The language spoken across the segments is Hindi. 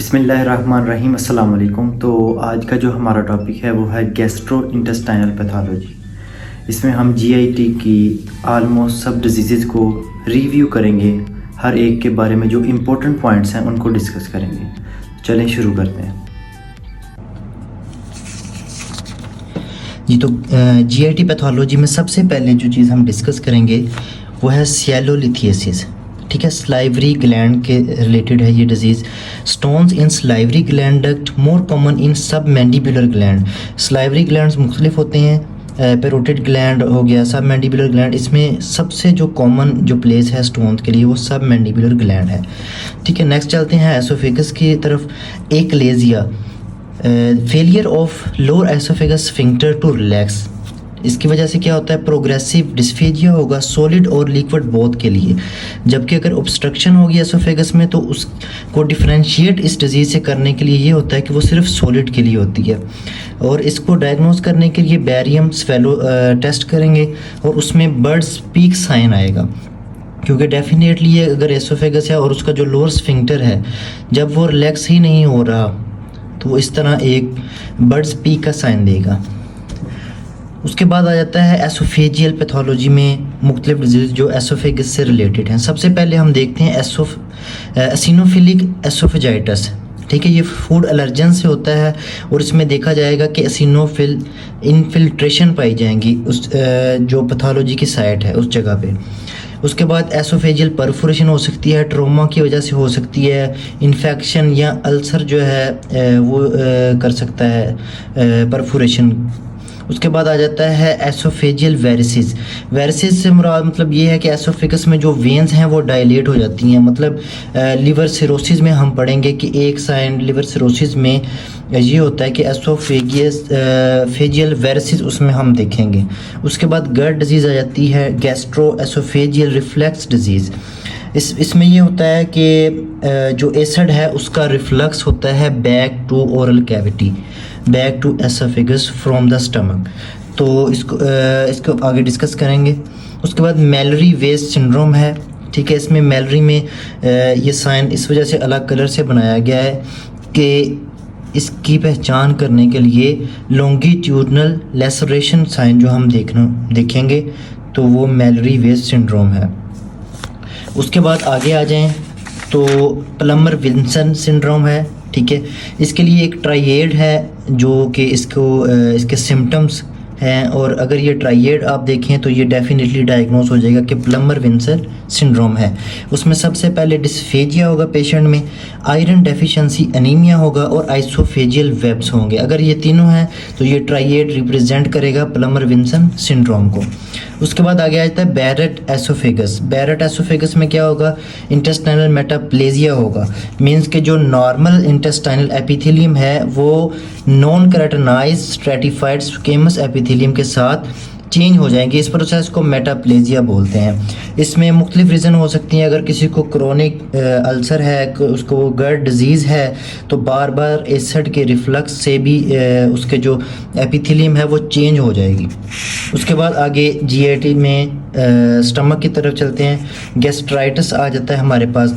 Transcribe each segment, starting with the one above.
बिस्मिल्लाहिर्रहमानिर्रहीम अस्सलाम वालेकुम। तो आज का जो हमारा टॉपिक है वो है गैस्ट्रो इंटेस्टाइनल पैथोलॉजी। इसमें हम जीआईटी की आलमोस्ट सब डिजीज़ को रिव्यू करेंगे, हर एक के बारे में जो इम्पोर्टेंट पॉइंट्स हैं उनको डिस्कस करेंगे। चलें शुरू करते हैं। जी तो जीआईटी पैथोलॉजी में सबसे पहले जो चीज़ हम डिस्कस करेंगे वो है सियालोलिथियासिस। ठीक है, स्लाइवरी ग्लैंड के रिलेटेड है ये disease. Stones in salivary gland duct more common in सब मैंडिबुलर ग्लैंड। स्लाइवरी ग्लैंड्स मुख्तलिफ होते हैं, पेरोटिड ग्लैंड हो गया, सब मैंडिबुलर ग्लैंड। इसमें सबसे जो कॉमन जो प्लेस है स्टोन्स के लिए वो सब मैंडिबुलर ग्लैंड है। ठीक है, नेक्स्ट चलते हैं एसोफेगस की तरफ। Achalasia, failure of lower oesophagus sphincter to relax. इसकी वजह से क्या होता है, प्रोग्रेसिव डिस्फेजिया होगा सॉलिड और लिक्विड बोथ के लिए। जबकि अगर ऑब्स्ट्रक्शन होगी एसोफेगस में तो उसको डिफरेंशिएट इस डिजीज़ से करने के लिए ये होता है कि वो सिर्फ सॉलिड के लिए होती है। और इसको डायग्नोज करने के लिए बैरियम स्वेलो टेस्ट करेंगे और उसमें बर्ड्स पीक साइन आएगा, क्योंकि डेफिनेटली ये अगर एसोफेगस है और उसका जो लोअर स्फिंक्टर है जब वो रिलैक्स ही नहीं हो रहा तो वो इस तरह एक बर्ड्स पीक का साइन देगा। उसके बाद आ जाता है एसोफेजियल पैथोलॉजी में मुख्तलिफ डिजीज़ जो एसोफेगस से रिलेटेड हैं। सबसे पहले हम देखते हैं एसिनोफिलिक एसोफेजाइटिस। ठीक है, ये फूड एलर्जन से होता है और इसमें देखा जाएगा कि एसिनोफिल इनफिल्ट्रेशन पाई जाएंगी उस जो पैथोलॉजी की साइट है उस जगह पे। उसके बाद एसोफेजियल परफोरेशन हो सकती है, ट्रोमा की वजह से हो सकती है, इन्फेक्शन या अल्सर जो है वो कर सकता है परफोरेशन। उसके बाद आ जाता है एसोफेजियल वेरिसिस। वेरिसिस से मुराद मतलब ये है कि एसोफेगस में जो वेन्स हैं वो डायलेट हो जाती हैं। मतलब लिवर सिरोसिस में हम पढ़ेंगे कि एक साइन लिवर सिरोसिस में ये होता है कि फेजियल वेरिसिस उसमें हम देखेंगे। उसके बाद गट डिजीज़ आ जाती है, गैस्ट्रो एसोफेजियल रिफ्लक्स डिजीज़। इसमें ये होता है कि जो एसिड है उसका रिफ्लक्स होता है back to oral cavity, back to oesophagus from the stomach. तो इसको आगे डिस्कस करेंगे। उसके बाद मैलरी वेस्ट सिंड्रोम है। ठीक है, इसमें मैलरी में ये साइन इस वजह से अलग कलर से बनाया गया है कि इसकी पहचान करने के लिए लॉन्गिट्यूडनल लेसरेशन साइन जो हम देखेंगे तो वो मैलरी वेस्ट सिंड्रोम है। उसके बाद आगे आ जाएं तो प्लमर विल्सन सिंड्रोम है। ठीक है, इसके लिए एक ट्राइएड है जो कि इसके सिम्टम्स हैं, और अगर ये ट्राइएड आप देखें तो ये डेफिनेटली डायग्नोस हो जाएगा कि प्लमर विल्सन सिंड्रोम है। उसमें सबसे पहले डिस्फेजिया होगा पेशेंट में, आयरन डेफिशिएंसी एनीमिया होगा और आइसोफेजियल वेब्स होंगे। अगर ये तीनों हैं तो ये ट्राइएड रिप्रेजेंट करेगा प्लमर विल्सन सिंड्रोम को। उसके बाद आगे आ जाता है बैरेट एसोफेगस। बैरेट एसोफेगस में क्या होगा, इंटेस्टाइनल मेटाप्लेजिया होगा। मींस के जो नॉर्मल इंटेस्टाइनल एपिथेलियम है वो non keratinised stratified squamous epithelium के साथ चेंज हो जाएंगे। इस प्रोसेस को मेटाप्लेजिया बोलते हैं। इसमें मुख्तलिफ रीज़न हो सकती हैं। अगर किसी को क्रोनिक अल्सर है, उसको गट डिजीज़ है तो बार बार एसिड के रिफ्लक्स से भी उसके जो एपिथेलियम है वो चेंज हो जाएगी। उसके बाद आगे जीआईटी में स्टमक की तरफ चलते हैं। गैस्ट्राइटिस आ जाता है हमारे पास।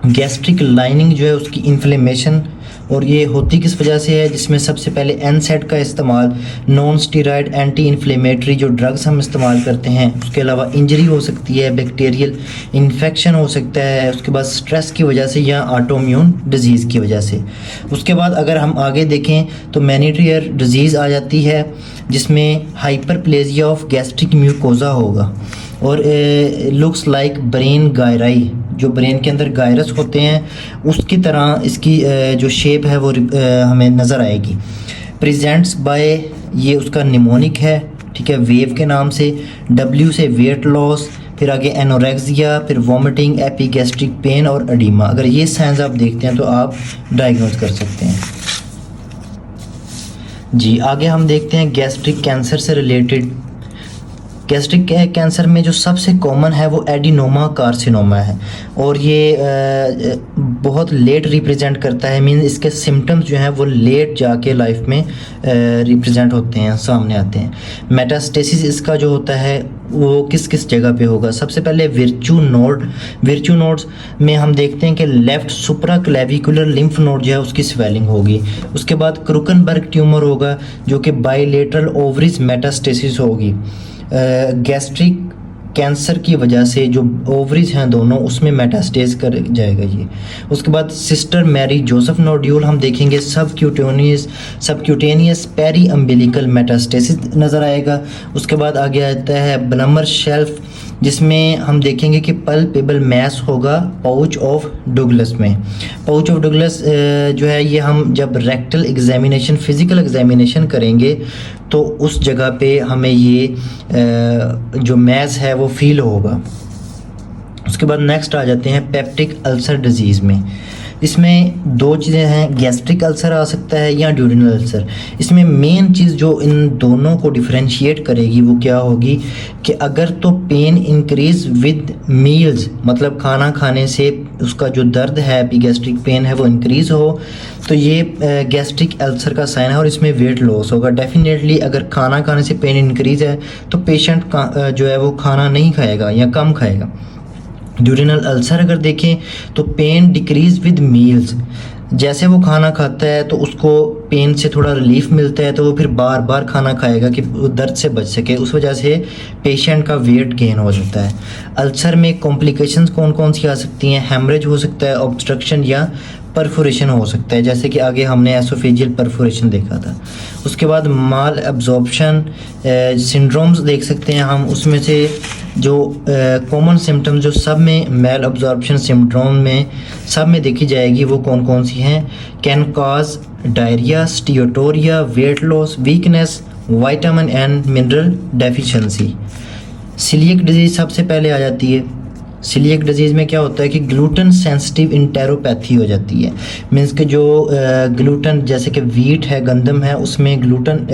गैस्ट्रिक लाइनिंग जो है उसकी इन्फ्लेमेशन, और ये होती किस वजह से है, जिसमें सबसे पहले एनसेड का इस्तेमाल, नॉन स्टीरॉयड एंटी इन्फ्लेमेटरी जो ड्रग्स हम इस्तेमाल करते हैं, उसके अलावा इंजरी हो सकती है, बैक्टीरियल इन्फेक्शन हो सकता है, उसके बाद स्ट्रेस की वजह से या ऑटोइम्यून डिजीज़ की वजह से। उसके बाद अगर हम आगे देखें तो मेनिट्रियर डिजीज़ आ जाती है जिसमें हाइपरप्लेजिया ऑफ गैस्ट्रिक म्यूकोजा होगा और लुक्स लाइक ब्रेन गायराई, जो ब्रेन के अंदर गायरस होते हैं उसकी तरह इसकी जो शेप है वो हमें नज़र आएगी। प्रेजेंट्स बाय, ये उसका निमोनिक है। ठीक है, वेव के नाम से, डब्ल्यू से वेट लॉस, फिर आगे एनोरेक्सिया, फिर वॉमिटिंग, एपीगैस्ट्रिक पेन और एडिमा। अगर ये साइंस आप देखते हैं तो आप डायग्नोज कर सकते हैं। जी आगे हम देखते हैं गैस्ट्रिक कैंसर से रिलेटेड। गैस्ट्रिक कैंसर में जो सबसे कॉमन है वो एडिनोमा कार्सिनोमा है और ये बहुत लेट रिप्रेजेंट करता है। मीन इसके सिम्टम्स जो हैं वो लेट जाके लाइफ में रिप्रेजेंट होते हैं, सामने आते हैं। मेटास्टेसिस इसका जो होता है वो किस किस जगह पे होगा। सबसे पहले विर्चू नोड्स में हम देखते हैं कि लेफ्ट सुप्रा क्लेविकुलर लिम्फ नोड जो है उसकी स्वेलिंग होगी। उसके बाद क्रुकनबर्ग ट्यूमर होगा जो कि बाइलेटरल ओवरीज मेटास्टेसिस होगी। गैस्ट्रिक कैंसर की वजह से जो ओवरीज हैं दोनों उसमें मेटास्टेज कर जाएगा ये। उसके बाद सिस्टर मैरी जोसेफ नोड्यूल हम देखेंगे सबक्यूटेनियस पेरी अम्बिलिकल मेटास्टेसिस नज़र आएगा। उसके बाद आगे आता है ब्लमर शेल्फ जिसमें हम देखेंगे कि पल्पेबल मैस होगा पाउच ऑफ डुगलस में। पाउच ऑफ डुगलस जो है ये हम जब रेक्टल एग्जामिनेशन फिज़िकल एग्जामिनेशन करेंगे तो उस जगह पे हमें ये जो मैस है वो फील होगा। उसके बाद नेक्स्ट आ जाते हैं पेप्टिक अल्सर डिजीज़ में। इसमें दो चीज़ें हैं, गैस्ट्रिक अल्सर आ सकता है या ड्यूरिनल अल्सर। इसमें मेन चीज़ जो इन दोनों को डिफरेंशिएट करेगी वो क्या होगी कि अगर तो पेन इंक्रीज विद मील्स, मतलब खाना खाने से उसका जो दर्द है गैस्ट्रिक पेन है वो इंक्रीज़ हो तो ये गैस्ट्रिक अल्सर का साइन है और इसमें वेट लॉस होगा। डेफिनेटली अगर खाना खाने से पेन इंक्रीज़ है तो पेशेंट जो है वो खाना नहीं खाएगा या कम खाएगा। ड्यूरिनल अल्सर अगर देखें तो पेन डिक्रीज विद मील्स, जैसे वो खाना खाता है तो उसको पेन से थोड़ा रिलीफ मिलता है तो वो फिर बार बार खाना खाएगा कि वो दर्द से बच सके। उस वजह से पेशेंट का वेट गेन हो जाता है। अल्सर में कॉम्प्लिकेशंस कौन कौन सी आ सकती हैं, हेमरेज हो सकता है, ऑब्स्ट्रक्शन या परफोरेशन हो सकता है, जैसे कि आगे हमने एसोफेजियल परफोरेशन देखा था। उसके बाद माल एब्जॉर्प्शन सिंड्रोम्स देख सकते हैं हम, उसमें से जो कॉमन सिम्टम्स जो सब में मेल एब्जॉर्प्शन सिंड्रोम में सब में देखी जाएगी वो कौन कौन सी हैं, can cause diarrhoea, steatorrhoea, weight loss, weakness, vitamin and mineral deficiency. Coeliac disease सबसे पहले आ जाती है। सीलिएक डिजीज़ में क्या होता है कि ग्लूटेन सेंसिटिव इंटेरोपैथी हो जाती है। मीन्स कि जो ग्लूटेन जैसे कि वीट है, गंदम है, उसमें ग्लूटेन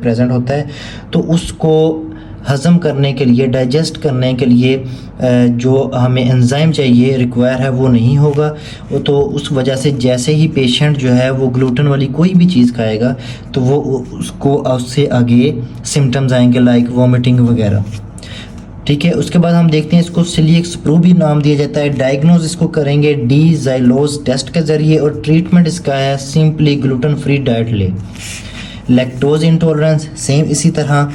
प्रेजेंट होता है तो उसको हज़म करने के लिए, डाइजेस्ट करने के लिए जो हमें एंजाइम चाहिए रिक्वायर है वो नहीं होगा। तो उस वजह से जैसे ही पेशेंट जो है वो ग्लूटेन वाली कोई भी चीज़ खाएगा तो वो उसको उससे आगे सिम्टम्स आएंगे लाइक वॉमिटिंग वगैरह। ठीक है, उसके बाद हम देखते हैं इसको सीलिएक स्प्रू भी नाम दिया जाता है। डायग्नोज इसको करेंगे डी ज़ाइलोज टेस्ट के ज़रिए और ट्रीटमेंट इसका है सिंपली ग्लूटेन फ्री डाइट ले। लैक्टोज इंटॉलरेंस सेम इसी तरह,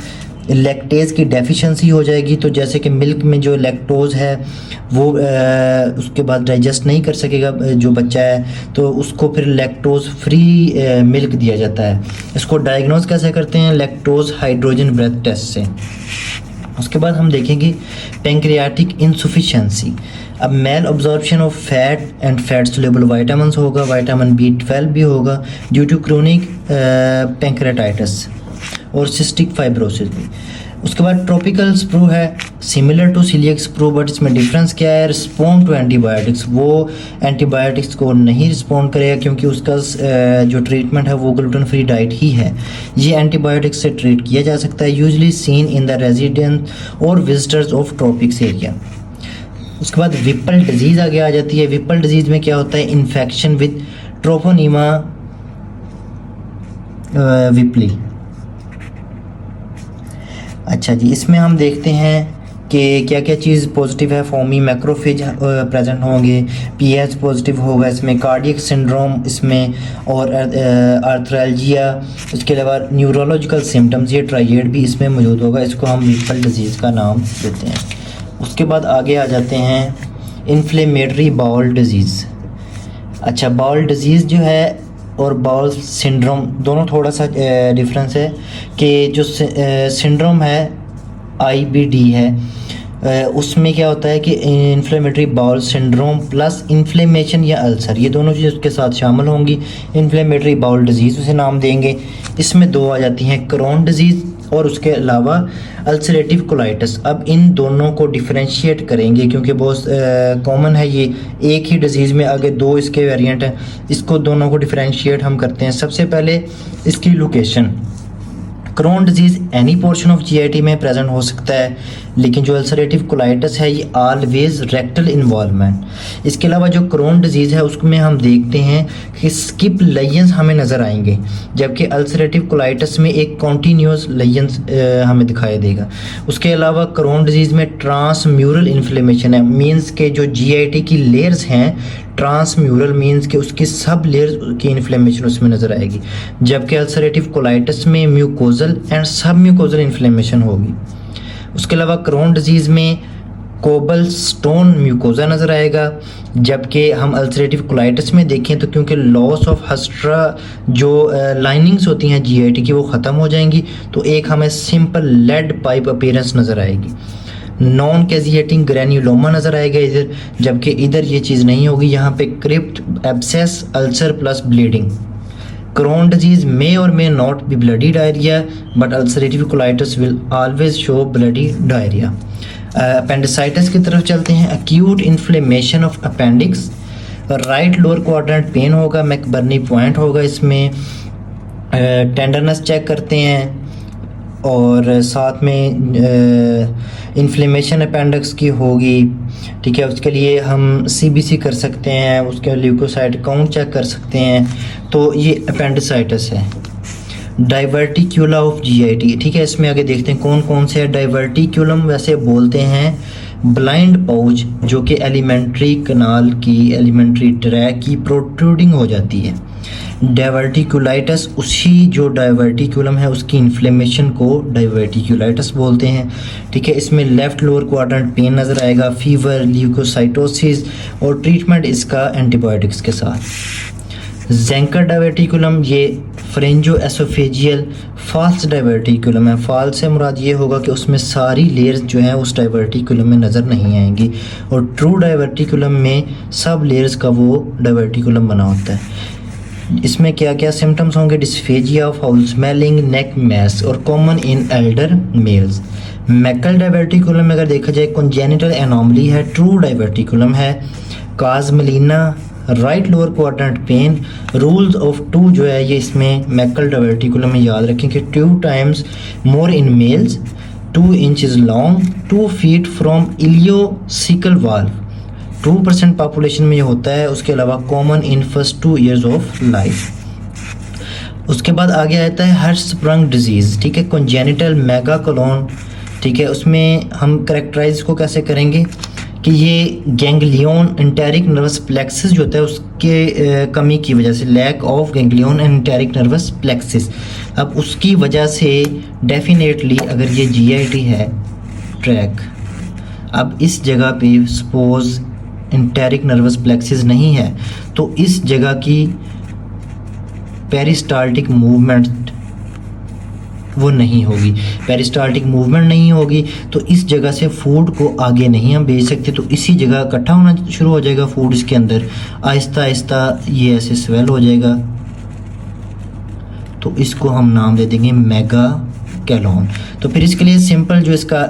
लैक्टेज की डेफिशिएंसी हो जाएगी तो जैसे कि मिल्क में जो लैक्टोज है वो उसके बाद डाइजेस्ट नहीं कर सकेगा जो बच्चा है तो उसको फिर लैक्टोज फ्री मिल्क दिया जाता है। इसको डायग्नोज कैसे करते हैं, लैक्टोज हाइड्रोजन ब्रेथ टेस्ट से। उसके बाद हम देखेंगे पेंक्रियाटिक इनसफिशिएंसी। अब malabsorption of fat and fat soluble vitamins होगा, विटामिन B12 भी होगा ड्यू टू क्रोनिक पेंक्रेटाइटिस और सिस्टिक फाइब्रोसिस भी। उसके बाद ट्रॉपिकल स्प्रू है similar to coeliac sprue but इसमें डिफरेंस क्या है, रिस्पॉन्ड टू एंटीबायोटिक्स। वो एंटीबायोटिक्स को नहीं रिस्पॉन्ड करेगा क्योंकि उसका जो ट्रीटमेंट है वो ग्लूटेन फ्री डाइट ही है। ये एंटीबायोटिक्स से ट्रीट किया जा सकता है, usually seen in the resident और विजिटर्स ऑफ ट्रॉपिक्स एरिया। उसके बाद विपल डिजीज़ आगे आ जाती है। विपल डिजीज़ में क्या होता है, इन्फेक्शन विद ट्रोपोनीमा विपली। अच्छा जी, इसमें हम देखते हैं कि क्या क्या चीज़ पॉजिटिव है। फोमी मैक्रोफेज प्रेजेंट होंगे, पीएच पॉजिटिव होगा इसमें, कार्डियक सिंड्रोम इसमें और आर्थ्रालजिया। उसके अलावा न्यूरोलॉजिकल सिम्टम्स ये ट्राइएड भी इसमें मौजूद होगा। इसको हम विपल डिजीज़ का नाम देते हैं। उसके बाद आगे आ जाते हैं इन्फ्लेमेटरी बाउल डिजीज़। अच्छा, बाउल डिजीज़ जो है और बाउल सिंड्रोम दोनों थोड़ा सा डिफरेंस है कि जो सिंड्रोम है IBD है उसमें क्या होता है कि inflammatory bowel syndrome plus inflammation या अल्सर ये दोनों चीज़ उसके साथ शामिल होंगी। इन्फ्लेमेटरी बाउल डिजीज़ उसे नाम देंगे। इसमें दो आ जाती हैं, क्रोन डिजीज़ और उसके अलावा अल्सरेटिव कोलाइटिस। अब इन दोनों को डिफरेंशिएट करेंगे क्योंकि बहुत कॉमन है, ये एक ही डिजीज़ में आगे दो इसके वेरिएंट हैं। इसको दोनों को डिफरेंशिएट हम करते हैं। सबसे पहले इसकी location, crown disease any portion of GIT में प्रेजेंट हो सकता है। लेकिन जो अल्सरेटिव कोलाइटिस है ये ऑलवेज रेक्टल इन्वॉल्वमेंट। इसके अलावा जो क्रोन डिजीज़ है उसमें हम देखते हैं कि स्किप लेयंस हमें नज़र आएंगे, जबकि अल्सरेटिव कोलाइटिस में एक कॉन्टीन्यूस लेयंस हमें दिखाई देगा। उसके अलावा क्रोन डिजीज़ में ट्रांसम्यूरल इन्फ्लेमेशन है, मीन्स के जो GIT की लेयर्स हैं, ट्रांसम्यूरल मीन्स के उसकी सब लेयर्स की इन्फ्लेमेशन उसमें नज़र आएगी, जबकि अल्सरेटिव कोलाइटिस में म्यूकोजल एंड सब म्यूकोजल इन्फ्लेमेशन होगी। उसके अलावा क्रोन डिजीज़ में कोबल स्टोन म्यूकोजा नज़र आएगा, जबकि हम अल्सरेटिव कोलाइटिस में देखें तो क्योंकि लॉस ऑफ हस्ट्रा जो लाइनिंग्स होती हैं GIT की वो ख़त्म हो जाएंगी, तो एक हमें सिंपल लेड पाइप अपीयरेंस नज़र आएगी। नॉन कैजिएटिंग ग्रैन्युलोमा नज़र आएगा इधर, जबकि इधर ये चीज़ नहीं होगी, यहाँ पे crypt, abscess, ulcer plus bleeding. Crown disease may or may not be bloody diarrhea, but ulcerative colitis will always show bloody diarrhea. Appendicitis की तरफ चलते हैं। acute inflammation of appendix, right lower quadrant pen होगा, मैकबर्नी पॉइंट होगा, इसमें टेंडरनेस चेक करते हैं और साथ में इन्फ्लेमेशन अपेंडिक्स की होगी, ठीक है। उसके लिए हम CBC कर सकते हैं, उसके ल्यूकोसाइट काउंट चेक कर सकते हैं, तो ये अपेंडिसाइटिस है। डाइवर्टिक्यूला ऑफ GIT, ठीक है। इसमें आगे देखते हैं कौन कौन से है। डाइवर्टिक्यूलम वैसे बोलते हैं ब्लाइंड पाउच जो कि एलिमेंट्री कनाल की, एलिमेंट्री ट्रैक की प्रोट्रूडिंग हो जाती है। डाइवर्टिक्यूलाइटिस, उसी जो डाइवर्टिक्यूलम है उसकी इन्फ्लेमेशन को डाइवर्टिक्यूलाइटिस बोलते हैं, ठीक है। इसमें लेफ्ट लोअर क्वाड्रेंट पेन नज़र आएगा, फीवर, ल्यूकोसाइटोसिस और ट्रीटमेंट इसका एंटीबायोटिक्स के साथ। ज़ेंकर डाइवर्टिकुलम ये फ्रेंजो एसोफेजियल फॉल्स डाइवर्टिकुलम है। फॉल्स से मुराद ये होगा कि उसमें सारी लेयर्स जो हैं उस डाइवर्टिकुलम में नज़र नहीं आएंगी, और ट्रू डाइवर्टिकुलम में सब लेयर्स का वो डाइवर्टिकुलम बना होता है। इसमें क्या क्या सिम्टम्स होंगे? Dysphagia, foul smelling, neck mass और common in elder males. Meckel diverticulum में अगर देखा जाए कॉन्जेनिटल एनोमली है, ट्रू डाइवर्टिकुलम है। Cause melaena, right lower quadrant pain, rules of 2 जो है ये इसमें मैकल डाइवर्टिकुलम में याद रखें कि 2 times more in males, 2 inches long, 2 feet from ileocaecal valve, 2% population में ये होता है। उसके अलावा common in first 2 years of life. उसके बाद आगे आता है हर्ट्सप्रंग डिजीज़, ठीक है, कॉन्जेनिटल मेगाकोलोन, ठीक है। उसमें हम करेक्टराइज को कैसे करेंगे कि ये गैंग्लियन एंटेरिक नर्वस प्लेक्सिस जो होता है उसके कमी की वजह से, lack of ganglion enteric nervous plexus, अब उसकी वजह से डेफिनेटली अगर ये GIT है ट्रैक, अब इस जगह पे सपोज एंटेरिक नर्वस प्लेक्सिस नहीं है तो इस जगह की पेरिस्टाल्टिक मूवमेंट वो नहीं होगी। पेरिस्टाल्टिक मूवमेंट नहीं होगी तो इस जगह से फूड को आगे नहीं हम भेज सकते, तो इसी जगह इकट्ठा होना शुरू हो जाएगा फूड इसके अंदर, आहिस्ता आहिस्ता ये ऐसे स्वेल हो जाएगा, तो इसको हम नाम दे देंगे मेगा कैलोन। तो फिर इसके लिए सिंपल जो इसका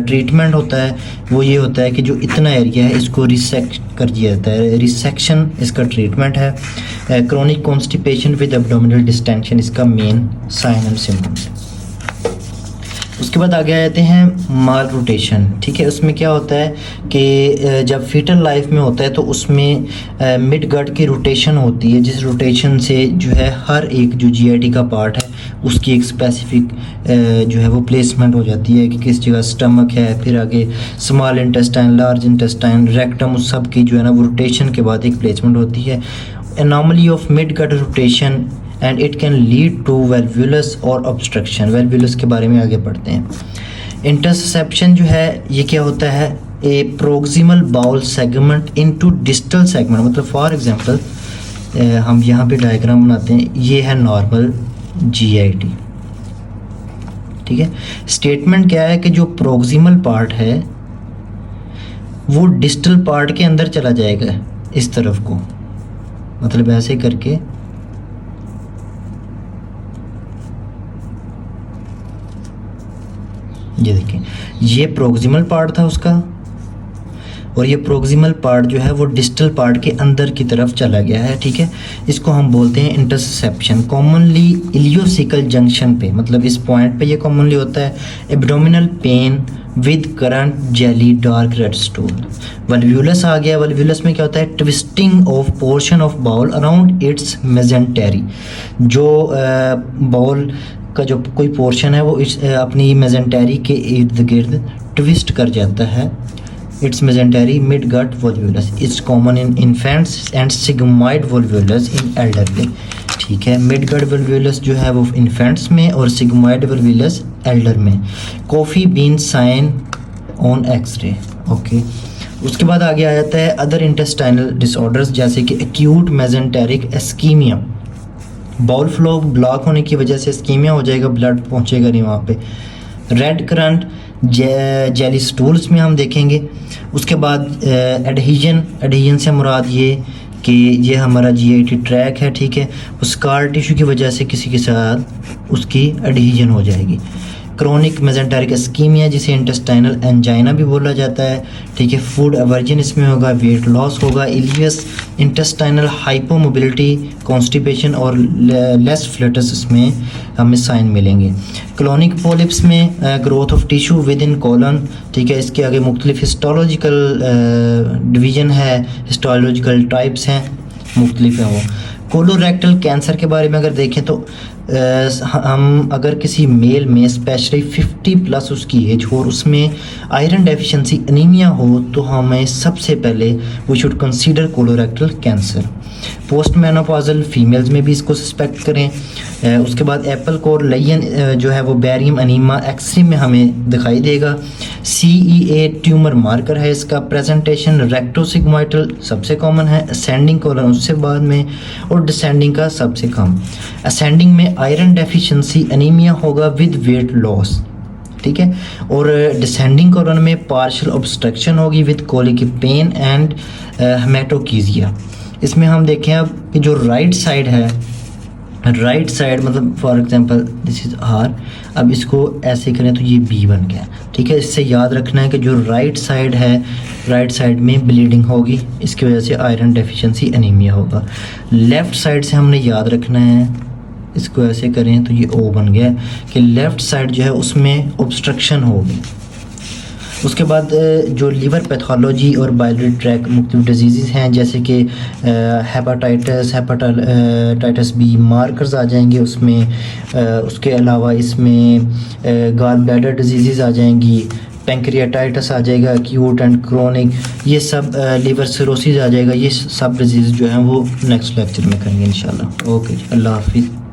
ट्रीटमेंट होता है वो ये होता है कि जो इतना एरिया है इसको रिसेक्ट कर दिया जाता है, रिसेक्शन इसका ट्रीटमेंट है। Chronic constipation with abdominal distension इसका मेन साइन एंड सिम्टम्स। उसके बाद आगे आते हैं माल रोटेशन, ठीक है। उसमें क्या होता है कि जब फीटल लाइफ में होता है तो उसमें मिड गट की रोटेशन होती है, जिस रोटेशन से जो है हर एक जो GIT का पार्ट है उसकी एक स्पेसिफिक जो है वो प्लेसमेंट हो जाती है कि किस जगह स्टमक है, फिर आगे small intestine, large intestine, rectum, उस सब की जो है ना वो रोटेशन के बाद एक प्लेसमेंट होती है। Anomaly of mid gut rotation and it can lead to volvulus और ऑब्स्ट्रक्शन। वेल्वुलस के बारे में आगे पढ़ते हैं। इंटरसेप्शन जो है ये क्या होता है? A proximal bowel segment into distal segment, मतलब फॉर एग्जांपल हम यहाँ पे डायग्राम बनाते हैं, ये है नॉर्मल GIT, ठीक है। स्टेटमेंट क्या है कि जो प्रोक्सिमल पार्ट है वो डिस्टल पार्ट के अंदर चला जाएगा इस तरफ को, मतलब ऐसे करके ये देखें, ये प्रोक्सिमल पार्ट था उसका और ये प्रोक्सिमल पार्ट जो है वो डिस्टल पार्ट के अंदर की तरफ चला गया है, ठीक है। इसको हम बोलते हैं इंटरसेप्शन। कॉमनली इलियोसिकल जंक्शन पे, मतलब इस पॉइंट पे ये कॉमनली होता है। Abdominal pain, with currant jelly dark red stool. Volvulus आ गया। वल्व्यूलस में क्या होता है? Twisting of portion of bowel around its mesentery. जो बाउल का जो कोई पोर्शन है वो अपनी मेजेंटेरी के इर्द गिर्द ट्विस्ट कर जाता है। Its mesentery mid gut volvulus. It's common in infants and sigmoid volvulus in elderly. ठीक है, मिड गट वोल्वुलस जो है वो इन्फेंट्स में और सिग्मोइड वोल्वुलस एल्डर में। Coffee bean sign on X-ray. Okay, उसके बाद आगे आ जाता है अदर इंटेस्टाइनल डिसऑर्डर्स जैसे कि acute mesenteric एस्कीमिया। Bowl flow block होने की वजह से स्कीमिया हो जाएगा, ब्लड पहुंचेगा नहीं वहाँ पे। रेड करंट जेली स्टूल्स में हम देखेंगे। उसके बाद एडहीजन से मुराद ये कि ये हमारा जीआईटी ट्रैक है, ठीक है, वो स्कार टिश्यू की वजह से किसी के साथ उसकी एडहीजन हो जाएगी। क्रोनिक मेजेंटेरिक इस्कीमिया जिसे इंटेस्टाइनल एंजाइना भी बोला जाता है, ठीक है। फूड एवर्जन इसमें होगा, वेट लॉस होगा, इलियस इंटेस्टाइनल हाइपोमोबिलिटी, कॉन्स्टिपेशन और लेस फ्लटस इसमें हमें साइन मिलेंगे। क्लोनिक पोलिप्स में growth of tissue with in colon, ठीक है। इसके आगे मुख्तलिफ हिस्टोलॉजिकल डिवीज़न है, हिस्टोलॉजिकल टाइप्स हैं, मुख्तलिफ हैं वो। कोलोरेक्टल कैंसर के बारे में अगर देखें तो हम अगर किसी मेल में स्पेशली 50 प्लस उसकी एज हो और उसमें आयरन डेफिशिएंसी एनीमिया हो तो हमें सबसे पहले we should consider colorectal cancer. Post menopausal females में भी इसको सस्पेक्ट करें। उसके बाद एप्पल कोर लयन जो है वो बैरियम अनीमा एक्सट्रीम में हमें दिखाई देगा। CEA ट्यूमर मार्कर है इसका। प्रेजेंटेशन रेक्टोसिग्मोइडल सबसे कॉमन है, असेंडिंग कोलन उससे बाद में, और डिसेंडिंग का सबसे कम। असेंडिंग में आयरन डेफिशिएंसी एनीमिया होगा विद वेट लॉस, ठीक है। और डिसेंडिंग कोलन में पार्शियल ऑब्स्ट्रक्शन होगी विद कोलिक पेन एंड हेमेटोकीजिया। इसमें हम देखें अब कि जो राइट साइड है, राइट साइड मतलब for example this is R, अब इसको ऐसे करें तो ये B बन गया, ठीक है। इससे याद रखना है कि जो राइट साइड है, राइट साइड में ब्लीडिंग होगी, इसकी वजह से आयरन डेफिशिएंसी एनीमिया होगा। लेफ़्ट साइड से हमने याद रखना है, इसको ऐसे करें तो ये O बन गया कि लेफ़्ट साइड जो है उसमें ऑब्स्ट्रक्शन होगी। उसके बाद जो लिवर पैथोलॉजी और बाइलरी ट्रैक मुख्तलिफ डिजीज़ हैं जैसे कि हेपाटाइटिस B मार्कर्स आ जाएंगे उसमें। उसके अलावा इसमें गॉल ब्लैडर डिजीज़ आ जाएंगी, पैंक्रियाटाइटिस आ जाएगा एक्यूट एंड क्रोनिक, ये सब लिवर सिरोसिस आ जाएगा। ये सब डिजीज़ जो हैं वो नेक्स्ट लेक्चर में करेंगे इंशाल्लाह। ओके, अल्लाह हाफिज़।